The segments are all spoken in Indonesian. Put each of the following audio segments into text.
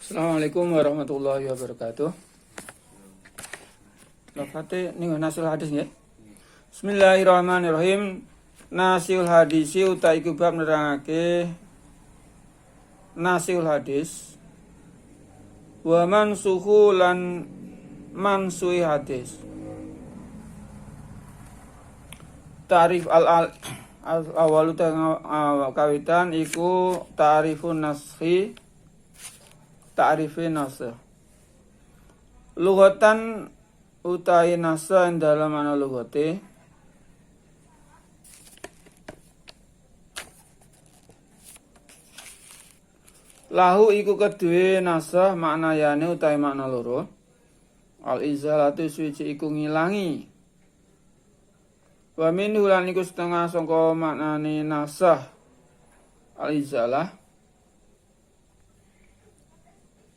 Assalamualaikum warahmatullahi wabarakatuh. Lafate ning nasul hadis nggih. Bismillahirrahmanirrahim. Nasul hadis uta iku bab nerangake nasul hadis. Wa mansuhu lan mansui hadis. Ta'rif al-awwalu kawitan iku ta'rifun naskhi. Ta'rifin nasakh. Lughatan utai nasakh dalam ana lughate lahu iku kedue nasakh maknayane utai makna loro. Al-izalatu suci iku ngilangi. Wa min lan iku setengah sangka maknane nasakh al-izalah.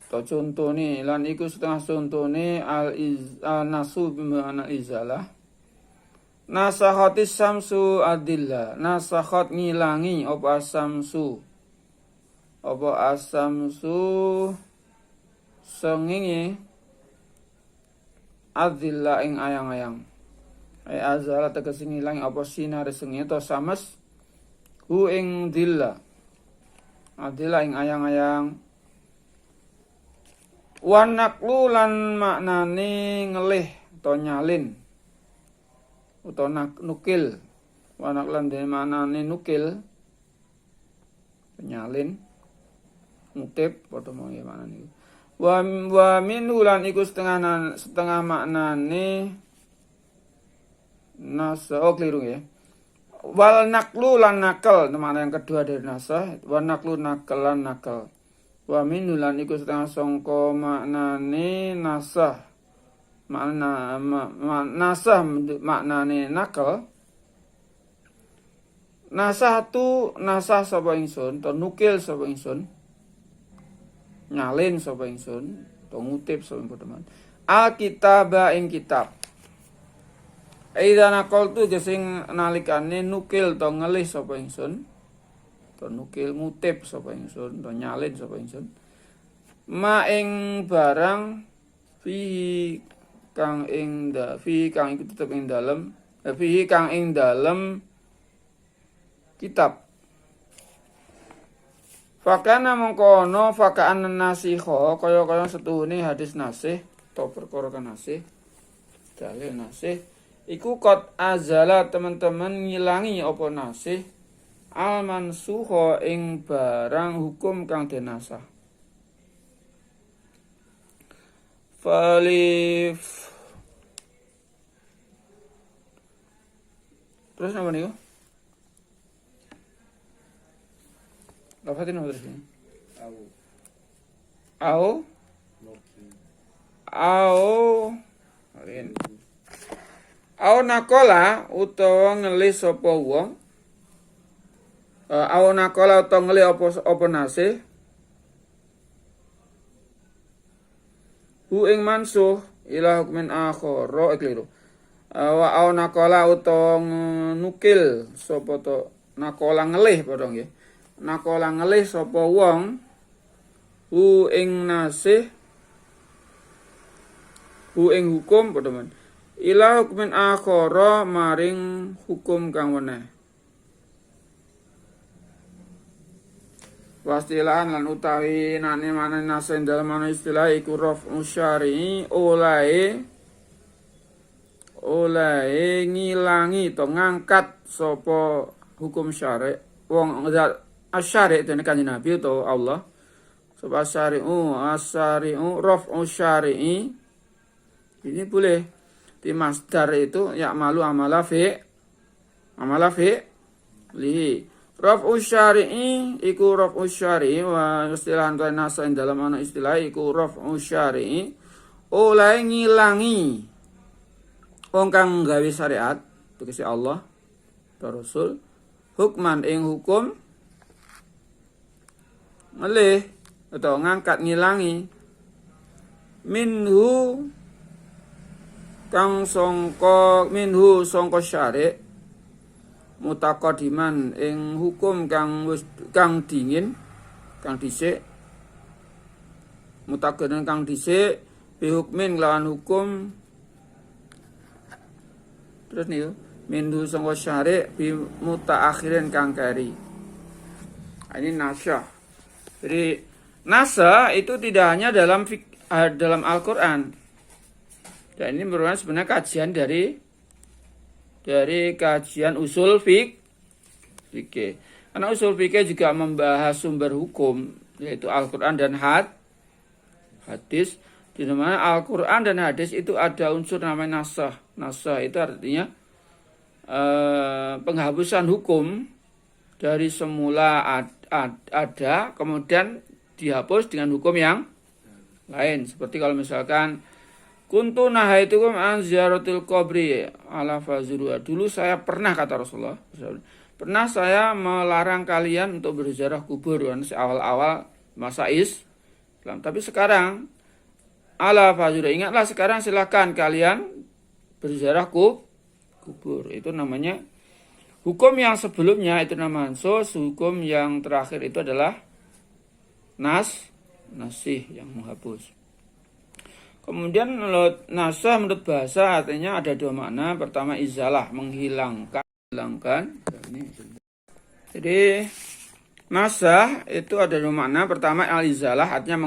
To contone lan iku setengah contone al-nasu bimana izalah. Nasakhatis samsu adillah. Nasakhat ngilangi apa asamsu. Apa asamsu sengingi adillah ing ayang-ayang. Azala tegese ngilangi apa sinar sengi to sames hu ing dillah. Adillah ing ayang-ayang. Wanaklu lan maknane ngelih atau nyalin atau nukil. Wanak lan dene maknane nukil nyalin ngutip padha mangke maknane. Wa minhu lan iku setengah maknane nasa kliru ya. Wal naklu lan nakal makna yang kedua dari nasa. Wa naklu nakal lan nakal. Wa min lan iku setengah sangka maknane nasah. Nasah maknane nakal. Nasah tu nasah sapa ingsun, to nukil sapa ingsun. Nyalin sapa ingsun, to ngutip sapa teman. Alkitaba ing kitab. Aidha nakal tu sing nalikane nukil to ngelih sapa ingsun. To nukil ngutip sapa ingsun, to nyalin sapa ingsun. Ma ing barang fihi kang iku tetep ing dalem, fihi kang ing dalem kitab. Fakana mongko ana fakaan nasikha kaya setuhune hadis nasih to perkara kan nasih. Dalil nasih iku qad azala teman-teman ngilangi apa nasih al-mansukha ing barang hukum kang denasah. Falif. Terus apa nih? Lafatin apa terus ini? Au nakola utawa ngelis sapa wong. Au nakola utawa ngelis apa nasih. Hu ing mansuh ila hukmin akhara ikliru. Wa au nakola utawa nukil sapa to nakola ngelih padha nggih. Nakola ngelih sapa wong hu ing nasih hu ing hukum padha men. Ila hukmin akhara maring hukum kang weneh. Wastilahan lan utawi nane mana nasen dalam mana istilah iku raf'u syar'i olahe ngilangi to ngangkat sapa hukum syari' wong asyari' dene kanjeng Nabi to Allah sapa asyari'u raf'u syar'i ini boleh di masdar itu ya'malu amala fi li raf'u syari'i iku raf'u syari'i wa istilahan nasa dalam ana istilah iku raf'u syari'i oleh ngilangi wong kang gawe syariat tegese Allah ta Rasul hukman ing hukum ngelih atau ngangkat ngilangi minhu sangka syari' mutakodiman ing hukum kang dingin kang dhisik mutaqaddimin kang dhisik bihukmin lawan hukum terus nih minhu sangka syari' bi mutaakhirin kang kari. Ini nasyah. Jadi nasyah itu tidak hanya dalam Al-Qur'an. Dan ini merupakan sebenarnya kajian dari kajian usul fikih. Karena usul fikih juga membahas sumber hukum, yaitu Al-Qur'an dan hadis. Di mana Al-Qur'an dan hadis itu ada unsur namanya nasyah. Nasyah itu artinya penghapusan hukum dari semula ada, kemudian dihapus dengan hukum yang lain. Seperti kalau misalkan kuntu nahaitukum an ziyaratil qabri ala fazurua. Dulu saya pernah, kata Rasulullah, pernah saya melarang kalian untuk berziarah kubur kan awal-awal masa Islam. Tapi sekarang ala fazurua, ingatlah sekarang silakan kalian berziarah kubur. Itu namanya hukum yang sebelumnya itu namanya mansus, hukum yang terakhir itu adalah nasih yang menghapus. Kemudian nasyah menurut bahasa artinya ada dua makna. Pertama izalah, menghilangkan. Jadi nasyah itu ada dua makna. Pertama al-izalah artinya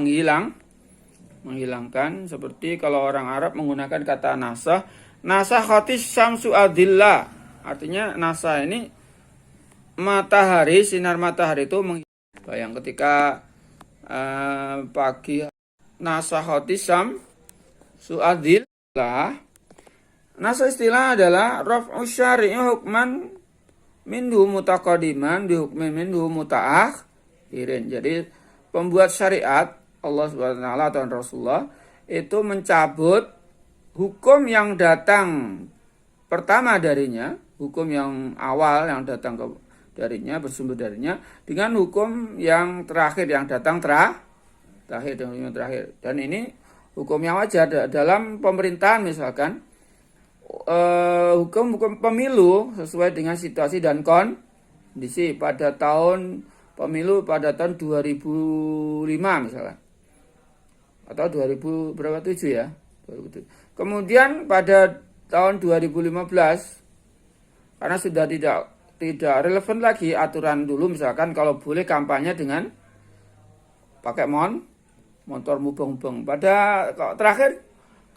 menghilangkan. Seperti kalau orang Arab menggunakan kata nasyah. Nasyah khatis syamsu adillah. Artinya nasyah ini matahari, sinar matahari itu bayang ketika pagi. Nasyah khatis su'adil lah. Nasa istilah adalah raf'u syari'i hukman minhu mutaqaddiman bihukmin minhu mutaakhirin. Jadi pembuat syariat Allah Subhanahu wa taala atau Rasulullah itu mencabut hukum yang datang pertama darinya, hukum yang awal yang datang darinya, bersumber darinya, dengan hukum yang terakhir yang datang terakhir. Dan ini hukum yang wajar dalam pemerintahan misalkan hukum pemilu sesuai dengan situasi dan kondisi pada tahun pemilu pada tahun 2005 misalkan atau 2000 berapa 7 ya 2007. Kemudian pada tahun 2015 karena sudah tidak relevan lagi aturan dulu misalkan kalau boleh kampanye dengan pakai motor mubeng-mubeng. Pada terakhir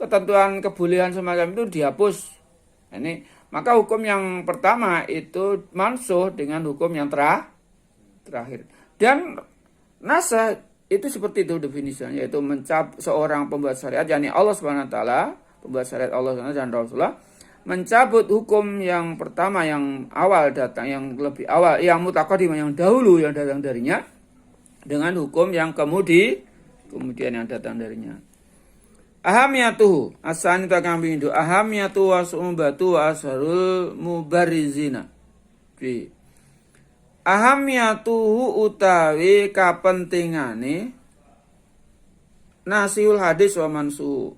ketentuan kebolehan semacam itu dihapus. Ini maka hukum yang pertama itu mansuh dengan hukum yang terakhir. Dan nasyah itu seperti itu definisinya, yaitu seorang pembuat syariat, yakni Allah Subhanahu wa taala, pembuat syariat Allah dan Rasulullah, mencabut hukum yang pertama yang awal datang, yang lebih awal, yang mutaqaddim, yang dahulu yang datang darinya, dengan hukum yang kemudian yang datang darinya. Ahamiyatuhu asani takang bindu ahamiyatu wasubatu asharul mubarizina. Ahamiyatuhu utawi kapentingane nasihul hadis wa mansu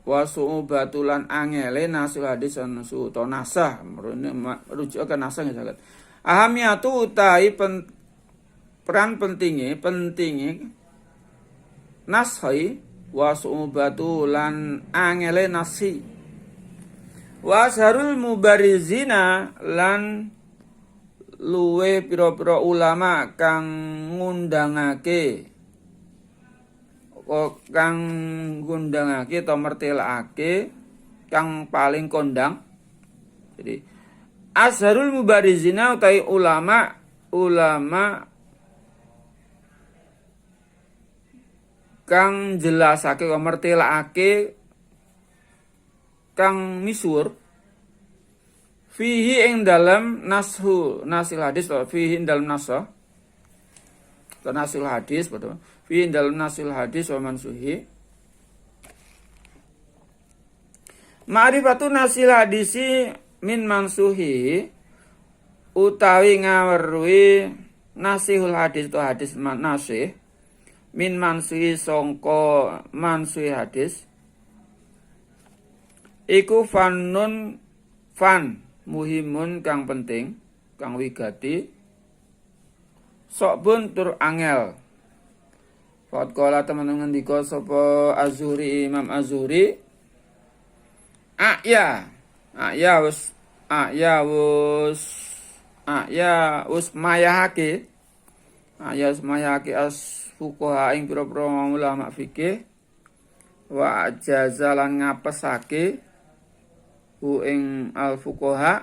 wasubatulan angele nasihul hadis wa mansu to nasah merujuk ke nasah sangat. Ahamiyatu utawi peran pentingnya nashai wasubatu lan angele nasi washarul mubarizina lan luwe pira-pira ulama kang ngundangake atau mertelake kang paling kondang. Jadi asharul mubarizina utai ulama kang jelasake mertelake kang misur fihi ing dalam nasil hadis atau fihi ing dalam nasah atau nasil hadis betul fihi ing dalam nasil hadis wa mansuhi ma'rifatu nasil hadisi min mansuhi utawi ngaweruhi nasihul hadis atau hadis nasih min mansuhi songko mansuhi hadis iku fan muhimun kang penting kang wigati sokbun tur angel Faqad qala teman-teman ngendika sapa Az-Zuhri Imam Az-Zuhri wis mayahake as fuqaha ing pira-pira ulama fikih wa jazalan ngapesake ing al fuqaha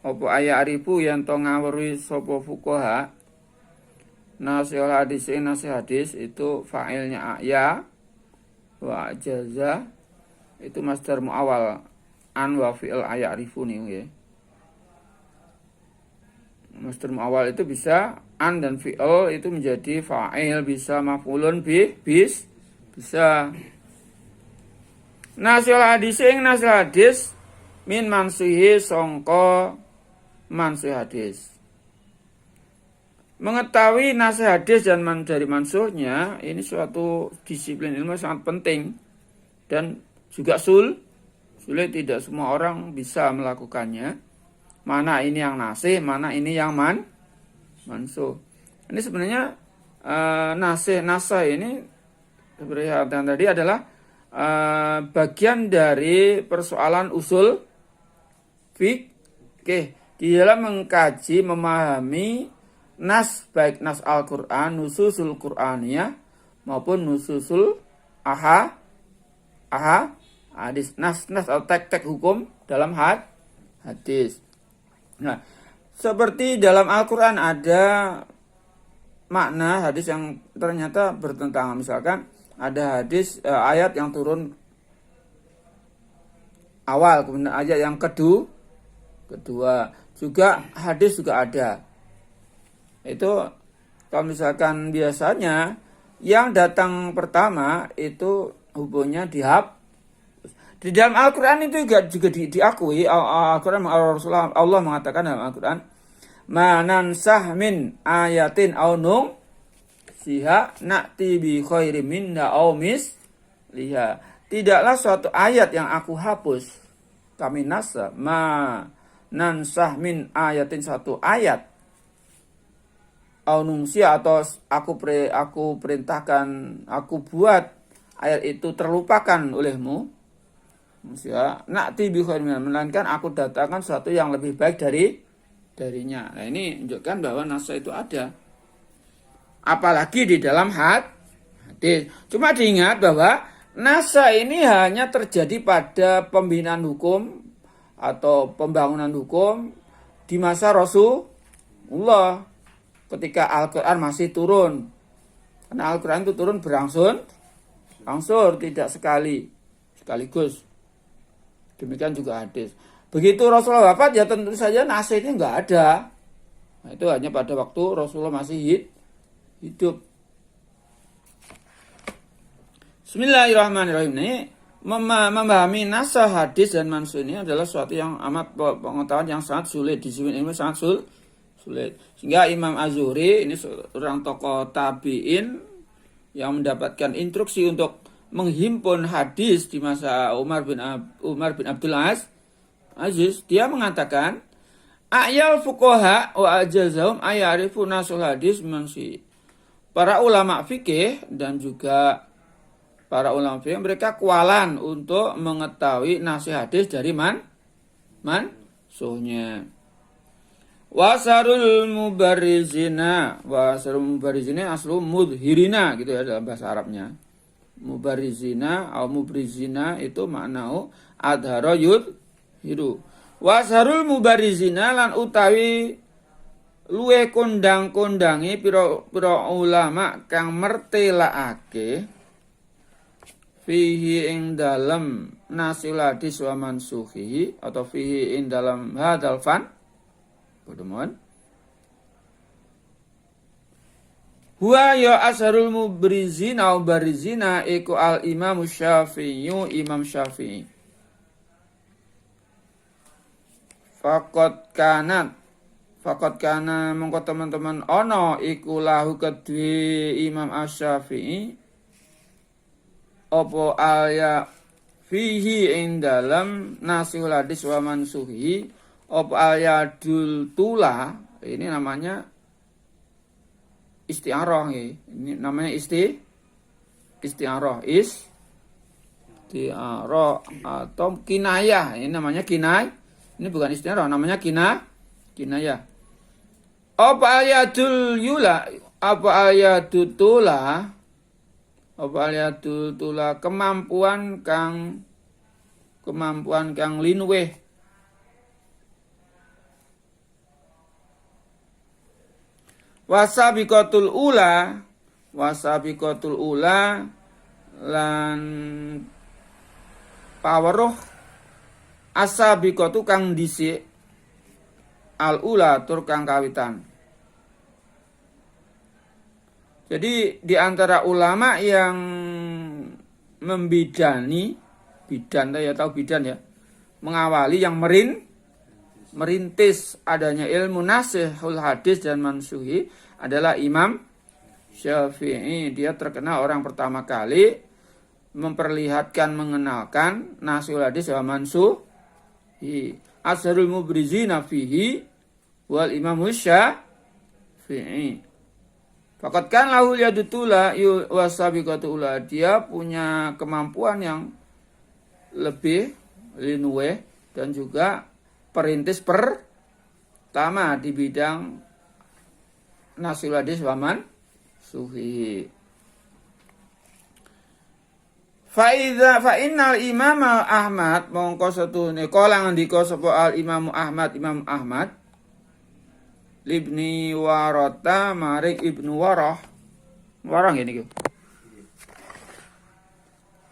apa arifu yen to ngawruhi sapa fuqaha nasihul hadis itu fa'ilnya wa jaza itu masdar muawwal an wa fi'il arifu nih ya. Masdar muawwal itu bisa an dan fi'il itu menjadi fa'il, bisa maf'ulun bisa. Nasil hadis min mansuhi songko mansuh hadis. Mengetahui nasihat hadis dan dari mansuhnya ini suatu disiplin ilmu sangat penting dan juga sulit, tidak semua orang bisa melakukannya. Mana ini yang nasih, mana ini yang mansuh. Ini sebenarnya nasah ini seperti yang tadi adalah bagian dari persoalan usul fikih di dalam mengkaji, memahami baik nas Al-Quran, nususul Qur'aniyah maupun nususul hadis, nas atau tek hukum dalam hadis. Nah, seperti dalam Al-Quran ada makna hadis yang ternyata bertentangan. Misalkan ada hadis ayat yang turun awal, kemudian ayat yang kedua juga hadis juga ada. Itu kalau misalkan biasanya yang datang pertama itu hubungnya di dalam Al-Quran itu juga diakui. Al-Quran Rasulullah Allah mengatakan dalam Al-Quran, "Manansah min ayatin aw siha na'ti bi khairim minha aw misliha." Tidaklah suatu ayat yang aku hapus, kami nasa nansah min ayatin, satu ayat aunungsia atau aku perintahkan, aku buat ayat itu terlupakan olehmu, ya na'ti bi khairin, melainkan aku datangkan sesuatu yang lebih baik darinya. Nah, ini menunjukkan bahwa nasa itu ada, apalagi di dalam hadis. Cuma diingat bahwa nasa ini hanya terjadi pada pembinaan hukum atau pembangunan hukum di masa Rasulullah, ketika Al-Quran masih turun. Karena Al-Quran itu turun berangsur, tidak sekaligus. Demikian juga hadis. Begitu Rasulullah wafat, ya tentu saja nasihnya nggak ada. Nah, itu hanya pada waktu Rasulullah masih hidup. Bismillahirrahmanirrahim. Ini memahami nasah hadis dan mansuh ini adalah suatu yang amat pengetahuan yang sangat sulit, disiplin ilmu sangat sulit. Sehingga Imam Az-Zuhri ini seorang tokoh tabi'in yang mendapatkan instruksi untuk menghimpun hadis di masa Umar bin Abdul Aziz. Dia mengatakan, "A'yal fuqaha wa ajazahum ayarifu nasul hadis mansi." Para ulama fikih dan juga para ulama fikih mereka kualan untuk mengetahui nasihat hadis dari mansuhnya. Wasarul mubarizina aslu mudhirina gitu ya dalam bahasa Arabnya. Mubarizina atau mubrizina itu maknanya adhara yudhiru. Wasarul mubarizina lan utawi luwe kondang-kondangi pira ulama kang mertelaake fihi ing dalam nasil hadis wa mansuhi, atau fihi ing dalam hadal fan Bodoman. Huwa ya asharul mubrizina au barizina iku al Imam Syafi'i, Imam Syafi'i. Fakot kana mongko teman-teman ono iku lahu kedue Imam Asy-Syafi'i opo aya fihi ing dalam nasihul hadis wa mansuhi op ayadul tula, ini namanya isti'arah ya. Ini namanya isti'arah isti'arah atau kinayah. Ini namanya kinayah. Ini bukan isti'arah, namanya kinayah. Apa ayatul yula? Apa ayatul tula? Apa ayatul tula kemampuan kang linweh. Wasabiqatul ula lan paweruh asabiqatu kang dhisik al ula tur kang kawitan. Jadi di antara ulama yang membidani, bidan ya, tahu bidan ya, mengawali yang merintis adanya ilmu nasihul hadis dan mansuhi adalah Imam Syafi'i. Dia terkenal orang pertama kali memperlihatkan, mengenalkan nasihul hadis dan mansuhi. Asharul mubrizina fihi wal Imam Syafi'i. Fakat kan lahul yadutula wasabiqatu ula. Dia punya kemampuan yang lebih linwe dan juga perintis pertama di bidang nasihul hadis wa mansuhi. Fa innal Imam Ahmad mongko setune kala ngendika sapa al Imam Ahmad Libni Warata marik Ibnu Warah ngene iki.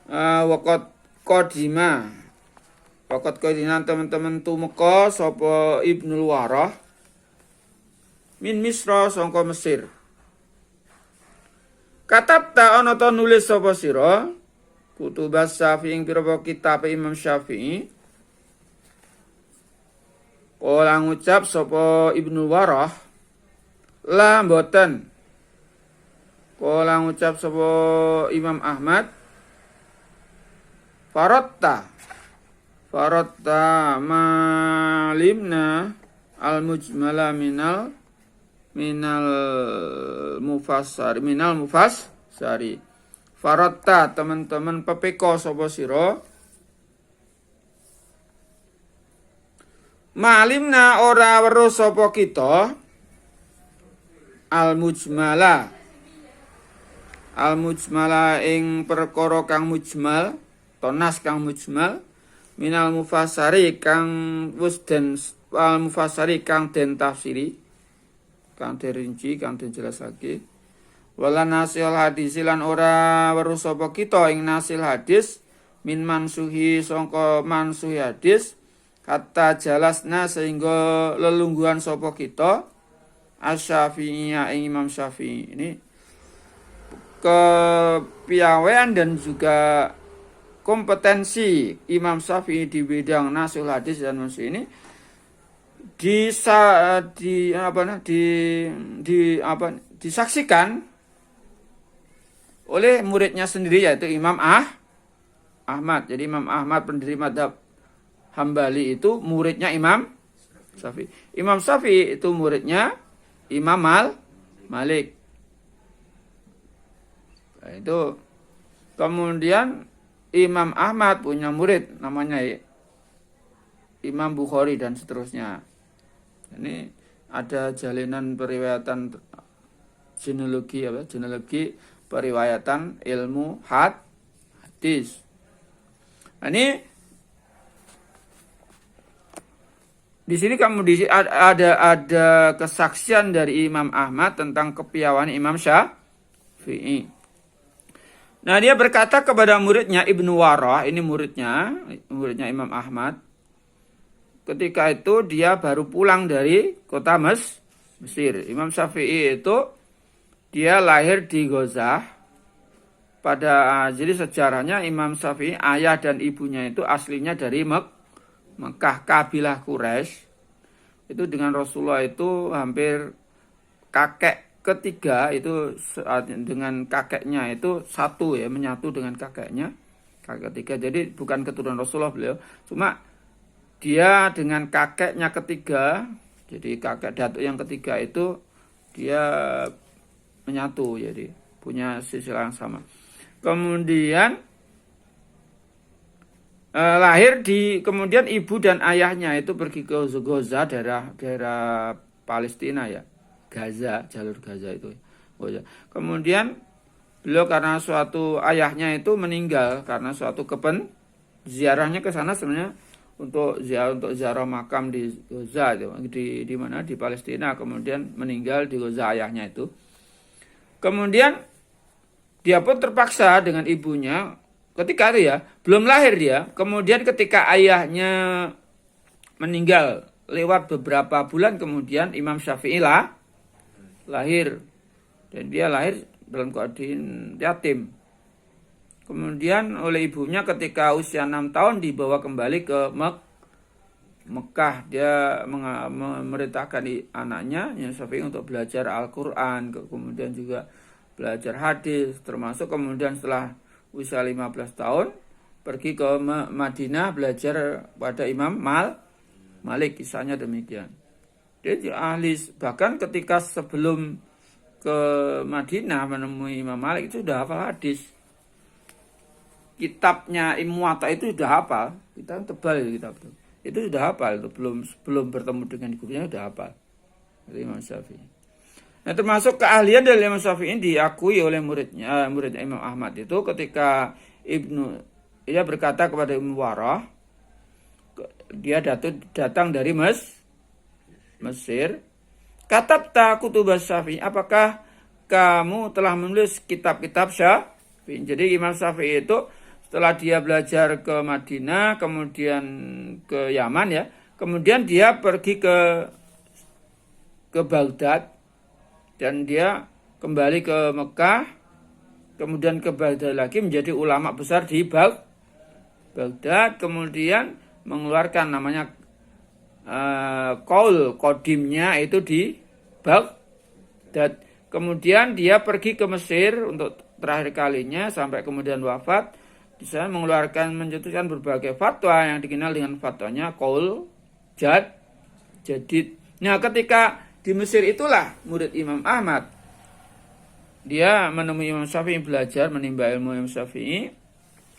Waqat qadima teman-teman tumeka sapa Ibnu Warah min Misra sangka Mesir. Katabta ana ta nulis sapa sira kutubas Syafi'i ing pira kitab Imam Syafi'i. Kala ngucap sapa Ibnu Warah la mboten. Kala ngucap sapa Imam Ahmad Faratta malimna al-mujmala minal mufassari. Faratta teman-teman pepeko sapa sira malimna ora weruh sapa kita al-mujmala ing perkara kang mujmal, tonas kang mujmal minal mufassari kang wis den al-mufassari kang den tafsiri, kang dirinci, kang dijelasake. Wala nasil hadis lan ora weruh sapa kita ing nasil hadis min mansuhi sangka mansuhi hadis. Kata jalasna sehingga lelungguhan sapa kita Asy-Syafi'iyya Imam Syafi'i. Ini kepiawaian dan juga kompetensi Imam Syafi'i di bidang nasul hadis dan mansuh ini disaksikan oleh muridnya sendiri yaitu Imam Ahmad. Jadi Imam Ahmad pendiri mazhab Hambali itu muridnya Imam Syafi'i. Imam Syafi'i itu muridnya Imam Malik. Nah, itu kemudian Imam Ahmad punya murid namanya Imam Bukhari dan seterusnya. Ini ada jalinan periwayatan genealogi periwayatan ilmu hadis. Nah, ini di sini ada kesaksian dari Imam Ahmad tentang kepiawaian Imam Syafi'i. Nah, dia berkata kepada muridnya Ibnu Warah, ini muridnya Imam Ahmad. Ketika itu dia baru pulang dari kota Mesir. Imam Syafi'i itu dia lahir di Gozah. Jadi sejarahnya Imam Syafi'i ayah dan ibunya itu aslinya dari Mekah, kabilah Quraisy. Itu dengan Rasulullah itu hampir kakek ketiga itu dengan kakeknya itu satu ya, menyatu dengan kakeknya. Kakek ketiga. Jadi bukan keturunan Rasulullah beliau. Cuma dia dengan kakeknya ketiga, jadi kakek datuk yang ketiga itu dia menyatu, jadi punya silsilah yang sama. Kemudian lahir kemudian ibu dan ayahnya itu pergi ke Gaza, daerah Palestina ya. Gaza, jalur Gaza itu. Kemudian beliau karena suatu ayahnya itu meninggal karena suatu ziarahnya ke sana sebenarnya untuk ziarah makam di Gaza di mana di Palestina, kemudian meninggal di Gaza ayahnya itu. Kemudian dia pun terpaksa dengan ibunya ketika itu ya, belum lahir dia. Kemudian ketika ayahnya meninggal lewat beberapa bulan kemudian Imam Syafi'i lahir. Dan dia lahir dalam keadaan yatim. Kemudian oleh ibunya ketika usia 6 tahun dibawa kembali ke Mekah. Dia memerintahkan anaknya Imam Syafi'i untuk belajar Al-Quran, kemudian juga belajar hadis, termasuk kemudian setelah usia 15 tahun pergi ke Madinah belajar pada Imam Malik, kisahnya demikian. Dia ahli, bahkan ketika sebelum ke Madinah menemui Imam Malik itu sudah hafal hadis. Kitabnya Muwatta itu sudah hafal, kita tebal itu kitab itu. Itu sudah hafal, itu belum bertemu dengan gurunya sudah hafal. Dari Imam Syafi'i. Nah, termasuk keahlian dari Imam Syafi'i diakui oleh muridnya Imam Ahmad itu ketika dia berkata kepada Ibnu Warah, dia datang dari Mesir. Katabta kutubas Syafi'i, apakah kamu telah menulis kitab-kitab Syafi'i? Jadi Imam Syafi'i itu setelah dia belajar ke Madinah, kemudian ke Yaman ya, kemudian dia pergi ke Baghdad. Dan dia kembali ke Mekah, kemudian ke Baghdad lagi menjadi ulama besar di Baghdad, kemudian mengeluarkan namanya Qaul Qadimnya itu di Baghdad. Kemudian dia pergi ke Mesir untuk terakhir kalinya sampai kemudian wafat. Di sana mencetuskan berbagai fatwa yang dikenal dengan fatwanya Qaul Jadid. Nah, ketika di Mesir itulah murid Imam Ahmad. Dia menemui Imam Syafi'i, belajar menimba ilmu Imam Syafi'i.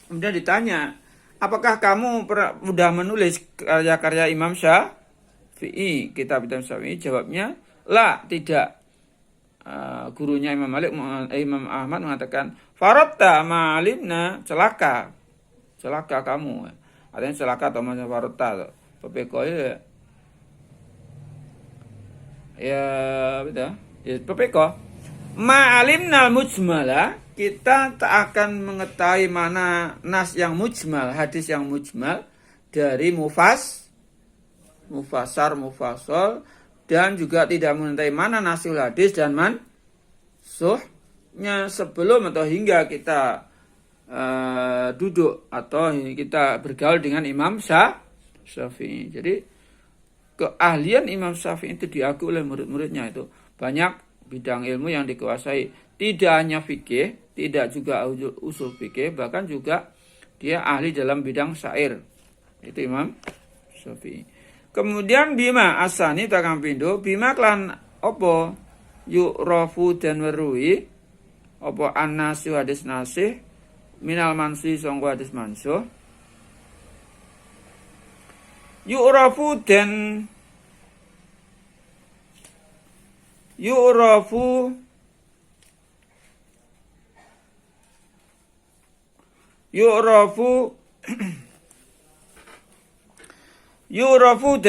Kemudian ditanya, apakah kamu sudah menulis karya-karya Imam Syafi'i, kitab Syafi'i? Jawabnya, tidak. Gurunya Imam Ahmad mengatakan, Farotta ma'alimna, celaka kamu. Artinya celaka atau macam farotta. Pepeko ya betul ya pepeko ma'alimnal mujmala, kita tak akan mengetahui mana nas yang mujmal, hadis yang mujmal dari mufasar, mufasol, dan juga tidak mengetahui mana nasil hadis dan mansuhnya sebelum atau hingga kita duduk atau kita bergaul dengan Imam Syafi'i. Jadi keahlian Imam Syafi'i itu diakui oleh murid-muridnya itu. Banyak bidang ilmu yang dikuasai. Tidak hanya fikih, tidak juga usul fikih, bahkan juga dia ahli dalam bidang syair. Itu Imam Syafi'i. Kemudian bima asani takang pindo, bima klan opo yu'rafu dan werui, opo an-nasyu hadis nasih, minal mansi songko hadis mansuh. Yu'rafu dan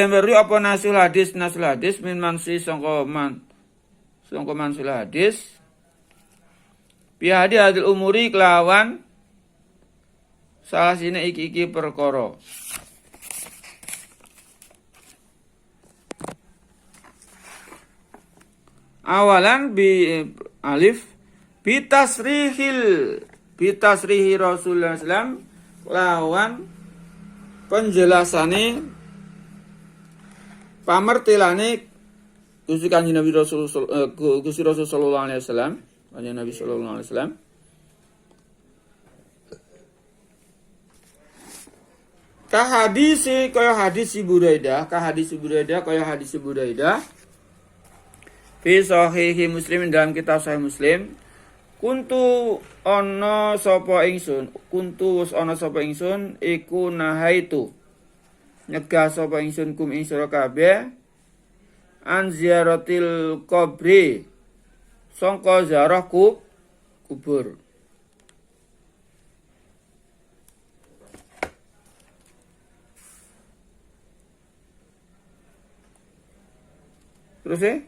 beri apa nasul hadis min mansi sangka mansul hadis biadi adil umuri kelawan salah sini iki perkara. Awalan bi alif bitasrihi Rasulullah SAW lawan penjelasane pamertilane Gusti Kanjeng Nabi Gusti Rasul sallallahu alaihi wasallam, Kanjeng Nabi sallallahu alaihi wasallam. Hadisi Buraidah fi sahihi Muslim, dalam kitab Sahih Muslim, Kuntu ana sapa ingsun, kuntu ana sapa ingsun iku nahaitu. Nyegah sapa ingsun kum ing sira kabeh an ziaratil qabri. Sangka ziarah kubur. Terus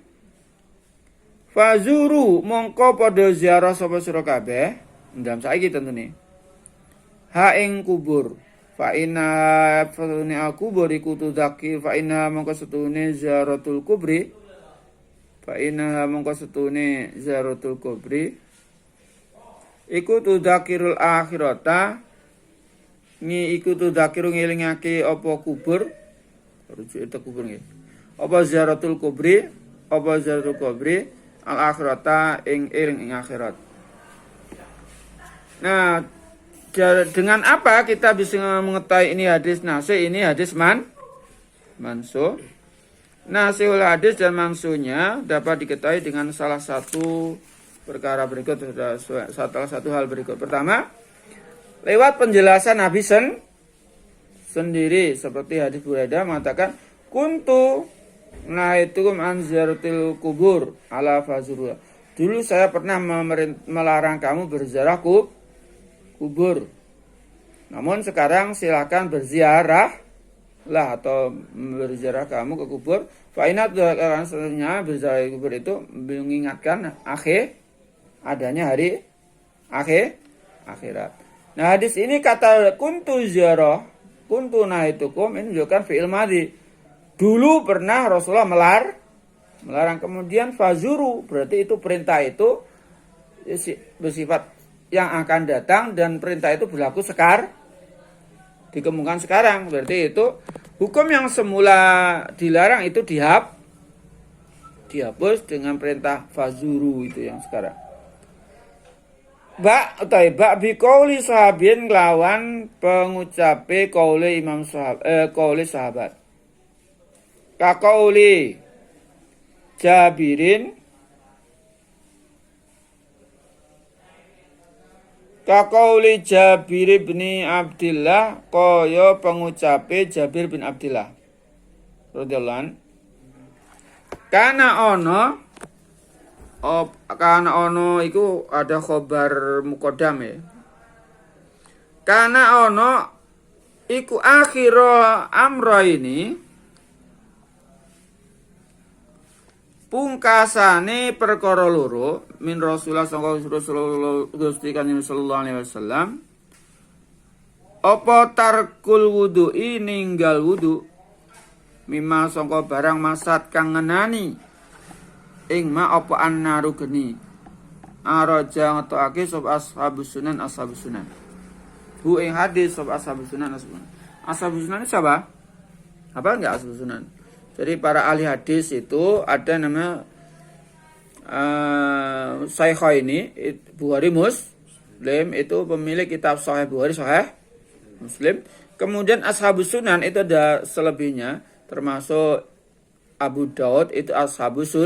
fazuru mongko padha ziarah sapa sira kabeh ndam saiki tentune ha ing kubur fa inna fatune kubur iku tudzakir fa inna mongko setune ziaratul kubri fa inna mongko setune ziaratul kubri iku tudzakirul akhirata ni iku tudzakiru ngelingake apa kubur rujuk itu kubur nggih apa ziaratul kubri apa ziaratul kubri al akhirata ing akhirat. Nah, dengan apa kita bisa mengetahui ini hadis nasih, ini hadis mansuh. Nasihul hadis dan mansuhnya dapat diketahui dengan salah satu perkara berikut, salah satu hal berikut. Pertama, lewat penjelasan Nabi sendiri seperti hadis Buraidah mengatakan kuntu nahaitukum an ziyaratil kubur ala fazurua. Dulu saya pernah melarang kamu berziarah kubur. Namun sekarang silakan berziarah lah atau berziarah kamu ke kubur. Fa inna sebenarnya berziarah kubur itu mengingatkan adanya hari akhirat. Nah, hadis ini kata kuntu ziarah, kuntu nahaitukum ini menunjukkan fi'il madhi. Dulu pernah Rasulullah melarang, kemudian fazuru berarti itu perintah itu bersifat yang akan datang dan perintah itu berlaku dikembangkan sekarang. Berarti itu hukum yang semula dilarang itu dihapus dengan perintah fazuru itu yang sekarang. Ba bi qauli sahabin lawan pengucape qauli imam qauli sahabat. Kaqauli Jabirin Kaqauli Jabir bin Abdillah kaya pengucape Jabir bin Abdillah radhiyallahu anhu kana ono iku ada khobar muqaddam ya. Kana ono iku akhira amra ini pungkasane perkara loro min Rasulullah sallallahu alaihi wasallam apa tarkul wudu'i ninggal wudu mimma sangka barang masat kang ngenani ing ma apa annaru geni araja ngetokake sop ashabus sunan hu ing hadis sop ashabus sunan siapa? Apa enggak ashabus sunan? Jadi para ahli hadis itu ada nama Syaikhaini Bukhari Muslim itu pemilik kitab Sahih Bukhari Sahih Muslim. Kemudian Ashabus Sunan itu ada selebihnya termasuk Abu Daud itu Ashabus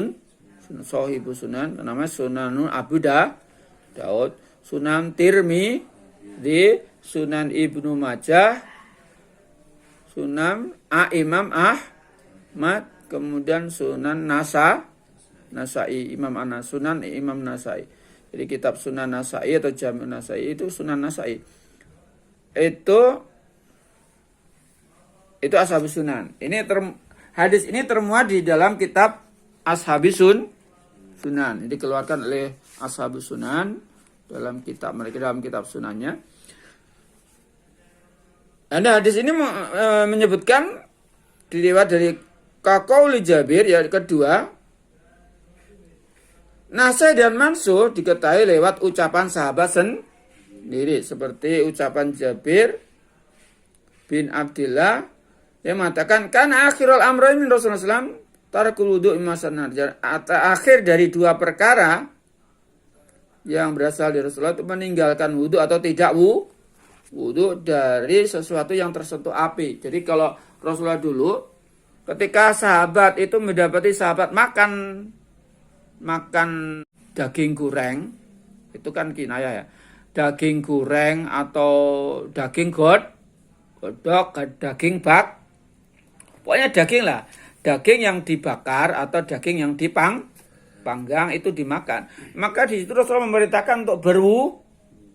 Sahibus Sunan namanya Sunanun Abu Daud, Sunan Tirmidzi, Sunan Ibnu Majah, Sunan Imam kemudian Sunan Nasai Imam Sunan Imam Nasai. Jadi kitab Sunan Nasai atau Jami' Nasai itu Sunan Nasai. Itu Ashabus Sunan. Hadis ini termuat di dalam kitab Ashabus Sunan. Ini dikeluarkan oleh Ashabus Sunan dalam kitab mereka dalam kitab Sunannya. Nah, hadis ini menyebutkan diriwayat dari Kaqauli Jabir yang kedua, nasih dan mansuh diketahui lewat ucapan sahabat sendiri seperti ucapan Jabir bin Abdillah yang mengatakan kan akhirul amrain min Rasulullah SAW tarakul wudu' mimma sanna. Akhir dari dua perkara yang berasal dari Rasulullah itu meninggalkan wudu atau tidak wudu dari sesuatu yang tersentuh api. Jadi kalau Rasulullah dulu ketika sahabat itu mendapati sahabat makan daging goreng Itu kan kinayah ya. Daging goreng atau daging godok, daging bak. Pokoknya daging lah. Daging yang dibakar atau daging yang dipanggang itu dimakan. Maka di situ Rasulullah memerintahkan untuk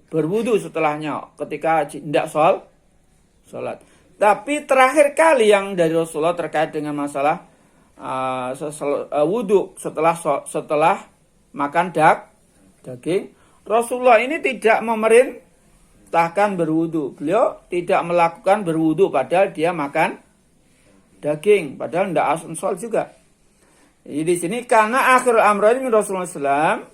berwudu setelahnya ketika hendak sholat. Tapi terakhir kali yang dari Rasulullah terkait dengan masalah wudu setelah makan daging, Rasulullah ini tidak memerintahkan berwudu. Beliau tidak melakukan berwudu padahal dia makan daging, padahal tidak asal juga. Jadi di sini karena akhir amrain min Rasulullah SAW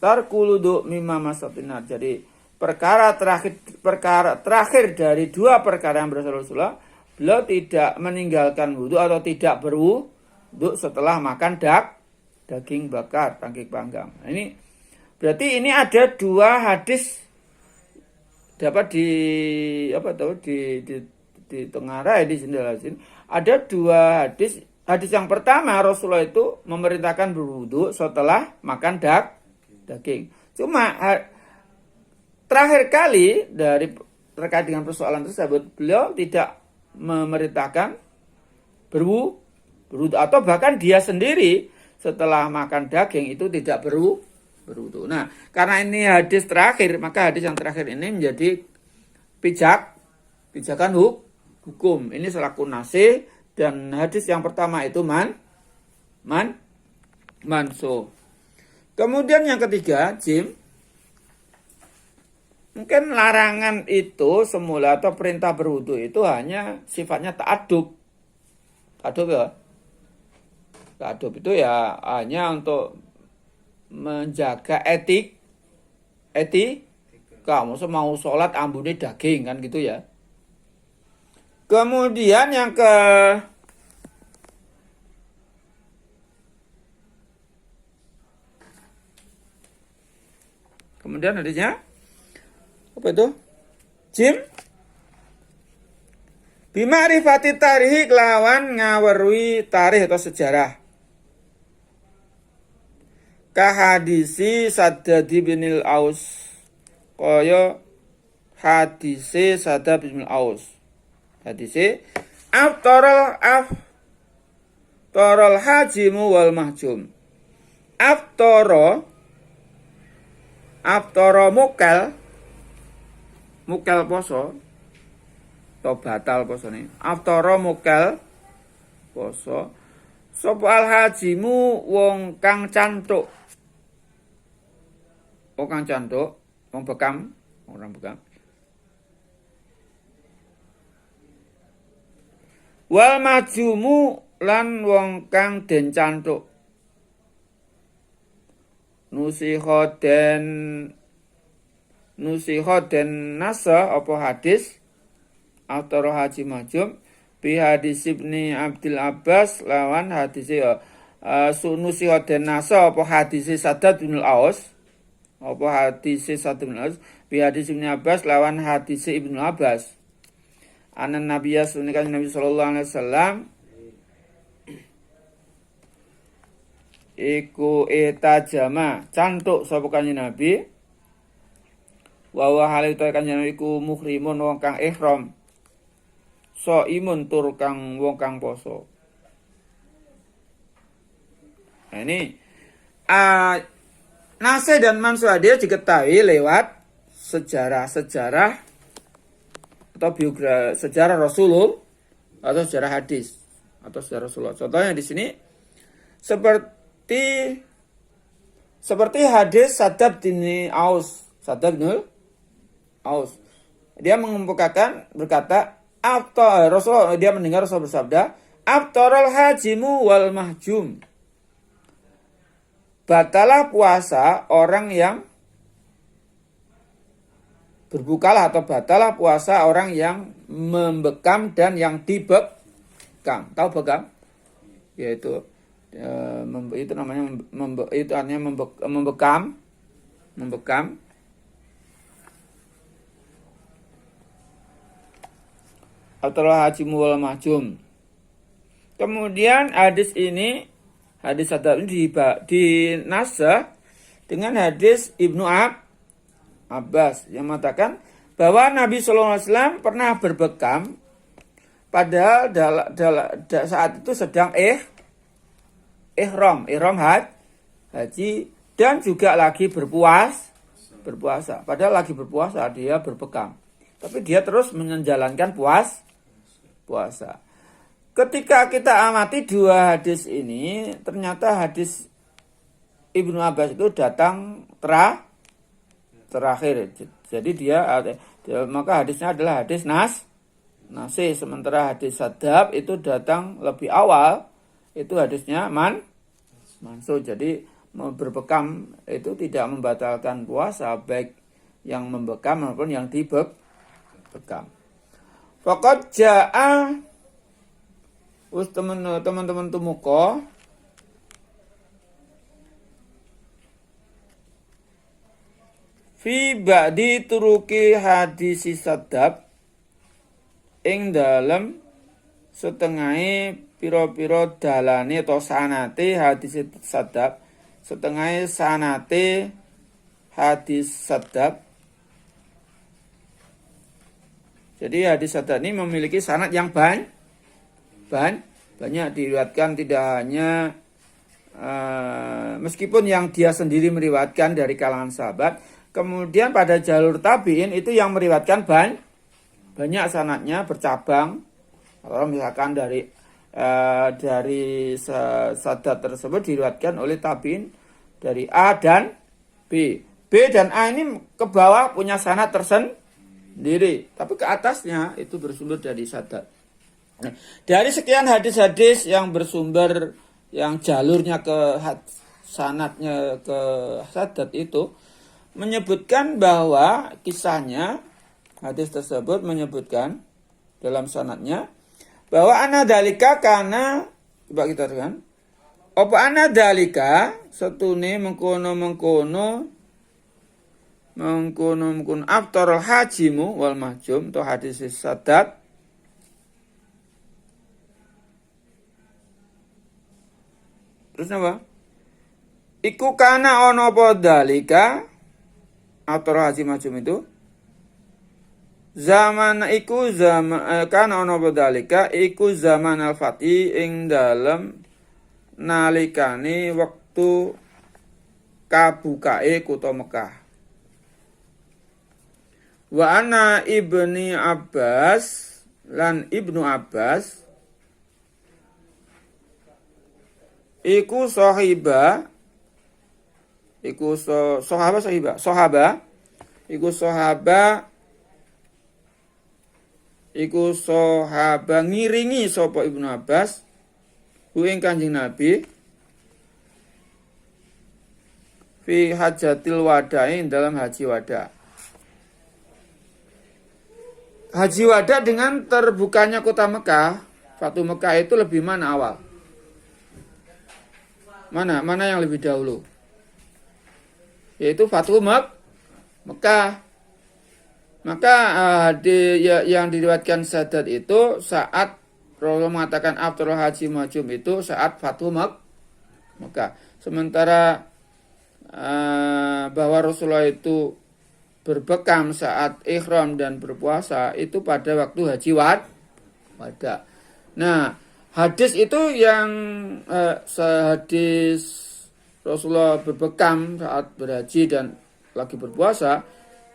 tarkuludu mimma masatinar. Jadi perkara terakhir dari dua perkara yang berasal Rasulullah, beliau tidak meninggalkan wudu atau tidak berwudu setelah makan daging bakar, daging panggang. Nah, ini berarti ini ada dua hadis dapat ditengarai di sini. Ada dua hadis. Hadis yang pertama Rasulullah itu memerintahkan berwudu setelah makan daging. Cuma terakhir kali terkait dengan persoalan tersebut beliau tidak memerintahkan berwudu atau bahkan dia sendiri setelah makan daging itu tidak berwudu. Nah, karena ini hadis terakhir, maka hadis yang terakhir ini menjadi pijakan hukum. Ini selaku nasih, dan hadis yang pertama itu mansuh. Kemudian yang ketiga, mungkin larangan itu semula atau perintah berwudu itu hanya sifatnya ta'adub. Ta'adub ya. Ta'adub itu ya hanya untuk menjaga etika. Maksudnya mau sholat ambune daging kan gitu ya. Kemudian yang kemudian hadisnya apa itu? Bima'rifati tarikh lawan ngawerui tarikh atau sejarah. Kahadisi Saddad bin Aus. Kaya hadisi Saddad bin Aus. Hadisi aftarul hajimu wal mahjum. Aftara mukel poso atau batal posone. Aftara mukel poso. Sapa al hajimu wong kang cantuk. Wong bekam, orang bekam. Wal majumu lan wong kang den cantuk. Nusikha den nasa apa hadis atau haji majum bi hadis Ibni Abdul Abbas lawan hadis nusikha den nasa apa hadis Saddad bin Aus apa hadis Saddad bin Aus bi hadis Ibni Abbas lawan hadis Ibnu Abbas. Anan Nabiya sunnikan Nabi sallallahu alaihi wasallam iku etajama cantuk sapa kanjeng Nabi wa wa halita kanjeng Nabi iku muhrimun wong kang ihram imun tur kang wong kang poso. Nah ini nasih dan mansuh dia diketahui lewat sejarah atau biografi sejarah Rasulullah atau sejarah hadis atau sejarah Rasulullah. Contohnya di sini seperti hadis Saddad bin Aus. Dia berkata, Rasulullah dia mendengar Rasul bersabda, "Aftarul hajimu wal mahjum." Batalah puasa orang yang berbukalah atau batalah puasa orang yang membekam dan yang dibekam. Tahu bekam? Yaitu itu namanya itu artinya membekam. Atau hajimu wal mahjum. Kemudian hadis Saddad ini dinasah dengan hadis Ibnu Abbas yang mengatakan bahwa Nabi Shallallahu Alaihi Wasallam pernah berbekam, padahal saat itu sedang ihram haji dan juga lagi berpuasa. Padahal lagi berpuasa dia berbekam, tapi dia terus menjalankan puasa. Ketika kita amati dua hadis ini, ternyata hadis Ibnu Abbas itu datang terakhir. Jadi maka hadisnya adalah hadis nasih, sementara hadis sadab itu datang lebih awal, itu hadisnya mansuh. Jadi berbekam itu tidak membatalkan puasa, baik yang membekam maupun yang dibekam. Faqad jaa teman-teman tumuko fi ba'di turuki hadis sadab ing dalem setengahe pira-pira dalane atau sanate hadis sadab, setengahe sanate hadis sadab. Jadi hadis sadab ini memiliki sanad yang banyak diriwayatkan, tidak hanya meskipun yang dia sendiri meriwayatkan dari kalangan sahabat. Kemudian pada jalur tabi'in itu yang meriwayatkan banyak sanadnya bercabang. Kalau misalkan dari sadat tersebut diriwayatkan oleh tabi'in dari A dan B. B dan A ini ke bawah punya sanad tersendiri, tapi ke atasnya itu bersumber dari sadat. Nah, dari sekian hadis-hadis yang bersumber, yang jalurnya ke sanadnya ke sadat itu menyebutkan bahwa kisahnya, hadis tersebut menyebutkan dalam sanadnya bahwa ana dalika kana, coba kita lihat, apa ana dalika setune mengkono aftarul hajimu wal mahjum, atau hadis sadat. Terus apa? Iku kana ono apa dalika aftarul haji mahjum itu zaman kan ono bodalika iku zaman al-fati ing dalem nalikane wektu kabukae kutha Mekah. Wa ana ibni Abbas lan Ibnu Abbas iku sahiba iku sahaba ngiringi sapa Ibnu Abbas ku ing Kanjeng Nabi fi hajatil wada'i, dalam haji wada. Haji wada dengan terbukanya kota Mekah, Fatu Mekah itu lebih mana awal? Mana yang lebih dahulu? Yaitu Fatu Mekah. Maka yang diriwayatkan sadat itu saat Rasulullah mengatakan aftarul haji mahjum itu saat Fatu Mekah. Sementara bahwa Rasulullah itu berbekam saat ihram dan berpuasa itu pada waktu haji wada. Nah, hadis itu yang hadis Rasulullah berbekam saat berhaji dan lagi berpuasa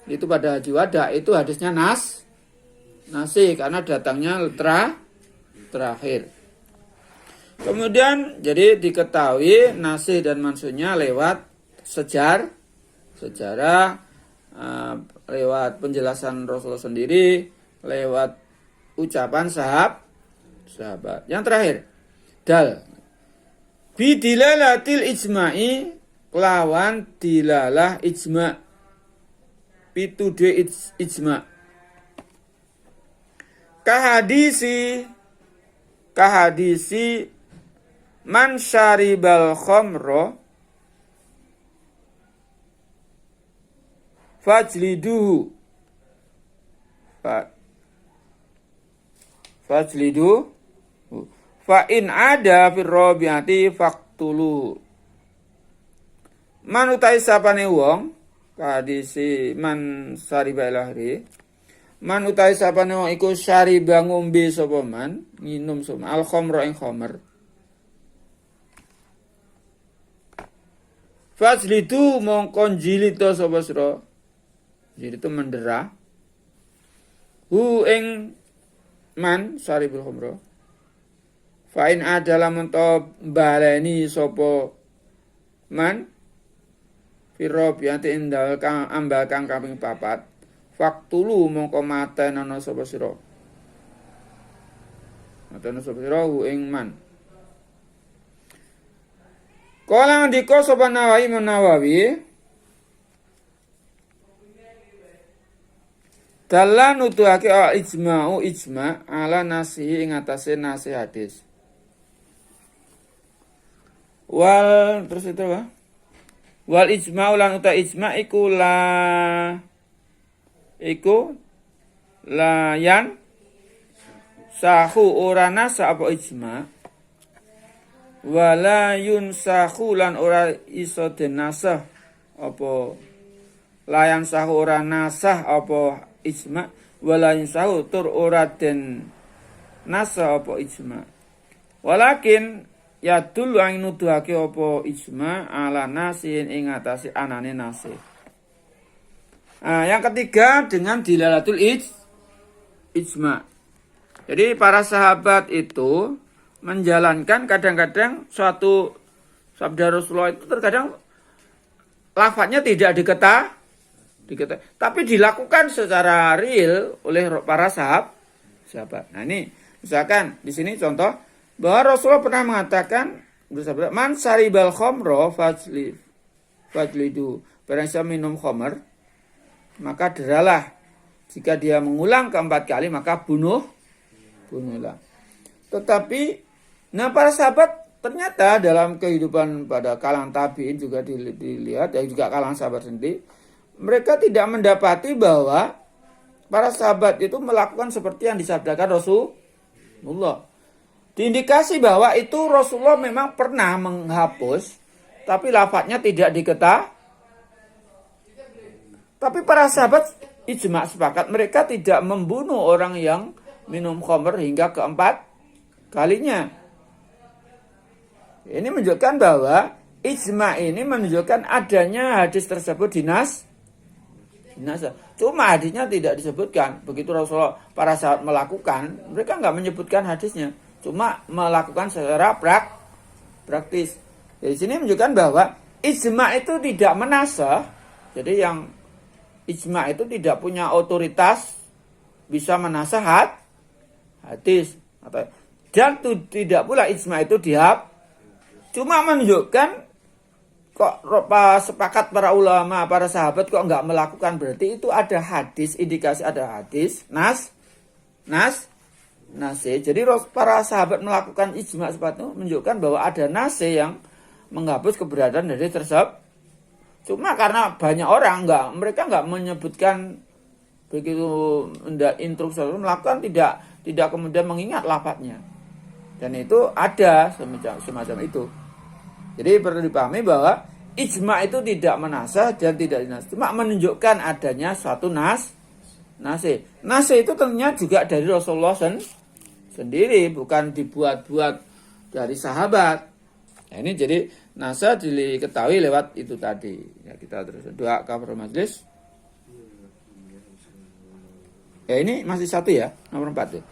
itu pada haji wada, itu hadisnya nasih karena datangnya terakhir. Kemudian jadi diketahui nasih dan mansuhnya lewat sejarah, lewat penjelasan Rasulullah sendiri, lewat ucapan sahabat. Yang terakhir, dal bidilalatil ijma'i, lawan dilalah ijma', pituduh ijma'. Kahadisi man syaribal khamra fajliduhu fa in ada fir rabiati faqtuluhu. Man utai sapane wong Hadisi man sariba lahri. Man utawi sapane wong iku sariba ngombe sapa man, nginum sapa al khamra ing khamr. Fajlidu mongkon jilita sapa sira. Jadi itu mendera. Hu ing man saribul khamra. Fa in adalah mento baleni sapa man Firob yanti indal kang ambal kang kaping 4. Faktulu mongko matenana sapa sira. Matenana sapa sira ing man. Kala ndika sapa Nawawi dalan nuduhake ijma ala nasihi ing atase nasi hadis. Wal terus itu apa? Wal ijma lan uta ijma iku layan sahu ora nasa apa ijma wala yunsahu lan ora iso denasah apa layan sahu ora nasah apa ijma wala yunsahu tur ora den nasah apa ijma walakin ya dulu ang nuduhake apa ijma ala nasin ing atase anane nasih. Yang ketiga dengan dilalatul ijma. Jadi para sahabat itu menjalankan kadang-kadang suatu sabda Rasulullah itu terkadang lafadznya tidak diketahui, tapi dilakukan secara real oleh para sahabat. Nah ini misalkan di sini contoh bahwa Rasulullah pernah mengatakan bersabda man saribal khamra fajlidu barang siapa minum khamr maka deralah, jika dia mengulang keempat kali maka bunuhlah. Tetapi para sahabat ternyata dalam kehidupan pada kalangan tabi'in juga dilihat dan juga kalangan sahabat sendiri, mereka tidak mendapati bahwa para sahabat itu melakukan seperti yang disabdakan Rasulullah. Diindikasi bahwa itu Rasulullah memang pernah menghapus, tapi lafadznya tidak diketahui. Tapi para sahabat ijma sepakat mereka tidak membunuh orang yang minum khamr hingga keempat kalinya. Ini menunjukkan bahwa ijma ini menunjukkan adanya hadis tersebut dinas. Cuma hadisnya tidak disebutkan. Begitu Rasulullah para sahabat melakukan, mereka nggak menyebutkan hadisnya. Cuma melakukan secara praktis. Di sini menunjukkan bahwa ijma itu tidak menasah. Jadi yang ijma itu tidak punya otoritas bisa menasah hadis. Dan tidak pula ijma itu cuma menunjukkan kok sepakat para ulama, para sahabat kok nggak melakukan, berarti itu ada hadis, indikasi ada hadis, nase. Jadi para sahabat melakukan ijma seperti itu menunjukkan bahwa ada nase yang menghapus keberadaan dari tersebut. Cuma karena banyak orang mereka nggak menyebutkan begitu instruksi melakukan, tidak kemudian mengingat lafadznya. Dan itu ada semacam itu. Jadi perlu dipahami bahwa ijma itu tidak menasah dan tidak dinasih, cuma menunjukkan adanya suatu nase. Nase itu tentunya juga dari Rasulullah sendiri, bukan dibuat-buat dari sahabat. Nah, ini jadi nase diketahui lewat itu tadi. Ya, kita terus doa kafir majlis. Ya ini masih satu ya, nomor 4 ya.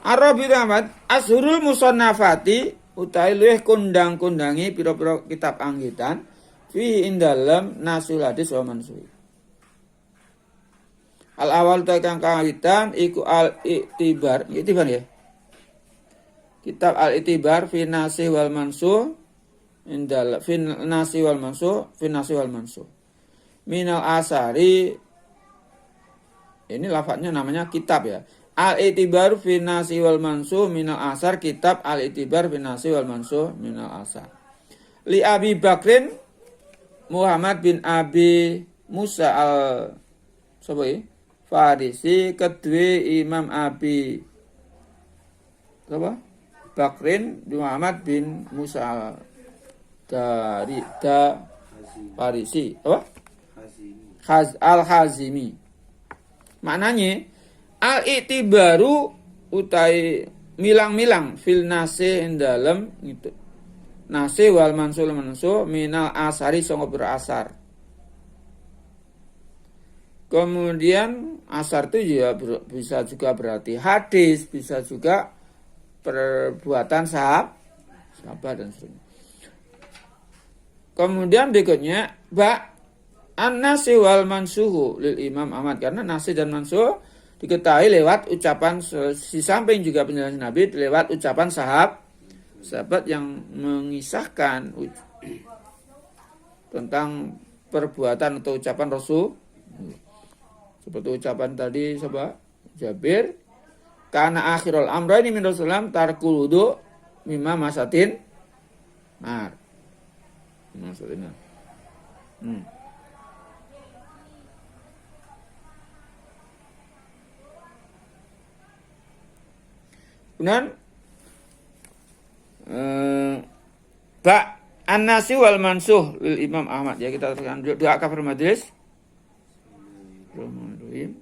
Arabi Ahmad Ashurul Musannafati utawi luwih kondang-kondangi pira-pira kitab anggitan fi indalem nasul hadis wa mansuhi. Al awal kang kawitan iku al itibar ya. Kitab al itibar fi nasih wal mansuh indal fi nasih wal mansuh minal asari. Ini lafadznya namanya kitab ya. Al-Itibar fi nasi wal mansuh minal asar, kitab Al-Itibar fi nasi wal mansuh minal asar. Li Abi Bakrin Muhammad bin Abi Musa Farisi kedua Imam Abi Bakrin Muhammad bin Musa dari Farisi Al-Hazimi. Maknanya al-i'tibaru utai milang-milang fil nasi dalam itu. Nasi wal mansul minal asari songo berasar. Kemudian asar itu juga bisa juga berarti hadis, bisa juga perbuatan sahabat dan seterusnya. Kemudian berikutnya an-nasi wal mansuhu lil Imam Ahmad, karena nasi dan mansuh diketahui lewat ucapan, si samping juga penjelasan Nabi lewat ucapan sahabat yang mengisahkan tentang perbuatan atau ucapan Rasul. Seperti ucapan tadi Jabir, karena akhirul amrani min Rasulullah tarkul wudu mimma masatin nar. Maksudnya. Kemudian an-nasi wal mansuh lil Imam Ahmad. Ya, kita teruskan doa kafir majlis. Bismillahirrahmanirrahim.